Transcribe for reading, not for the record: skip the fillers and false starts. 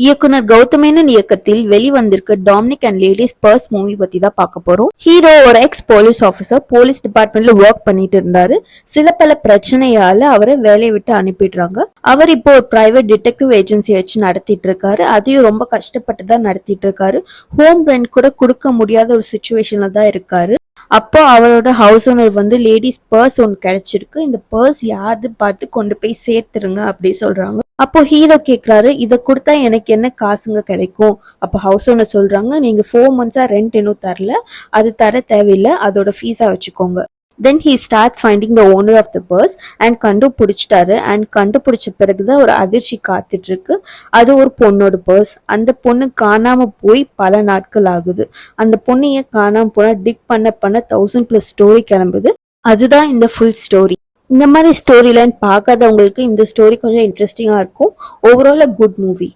இயக்குனர் கௌதமேனன் இயக்கத்தில் வெளிவந்திருக்க Dominic and ladies purse movie பத்தி தான் பார்க்க போறோம். ஹீரோ ஒரு எக்ஸ் போலீஸ் ஆபீசர், போலீஸ் டிபார்ட்மெண்ட்ல ஒர்க் பண்ணிட்டு இருந்தாரு. சில பல பிரச்சனையால அவரை வேலையை விட்டு அனுப்பிடுறாங்க. அவர் இப்போ ஒரு பிரைவேட் டிடெக்டிவ் ஏஜென்சி வச்சு நடத்திட்டு இருக்காரு. அதையும் ரொம்ப கஷ்டப்பட்டு தான் நடத்திட்டு இருக்காரு. ஹோம் ரெண்ட் கூட கொடுக்க முடியாத ஒரு சுச்சுவேஷன்ல தான் இருக்காரு. அப்போ அவரோட ஹவுஸ் ஓனர் லேடிஸ் பர்ஸ் ஒன்று கிடைச்சிருக்கு, இந்த பர்ஸ் யாரு பார்த்து கொண்டு போய் சேர்த்துருங்க அப்படி சொல்றாங்க. அப்போ ஹீரோ கேக்குறாரு, இதை கொடுத்தா எனக்கு என்ன காசுங்க கிடைக்கும்? அப்போ ஹவுஸ் ஓனர் சொல்றாங்க, நீங்க 4 months ரெண்ட் இன்னும் தரல, அது தர தேவையில்லை, அதோட ஃபீஸா வச்சுக்கோங்க. Then he starts finding the owner of the purse and கண்டுபிடிச்சிட்டாரு. அண்ட் கண்டுபிடிச்ச பிறகுதான் ஒரு அதிர்ச்சி காத்துட்டு இருக்கு. அது ஒரு பொண்ணோட பர்ஸ். அந்த பொண்ணு காணாம போய் பல நாட்கள் ஆகுது. அந்த பொண்ணைய காணாம போனா டிக் பண்ண 1000+ ஸ்டோரி கிளம்புது. அதுதான் இந்த ஃபுல் ஸ்டோரி. இந்த மாதிரி ஸ்டோரி லைன் பார்க்காதவங்களுக்கு இந்த ஸ்டோரி கொஞ்சம் இன்ட்ரெஸ்டிங்கா இருக்கும். Overall good movie.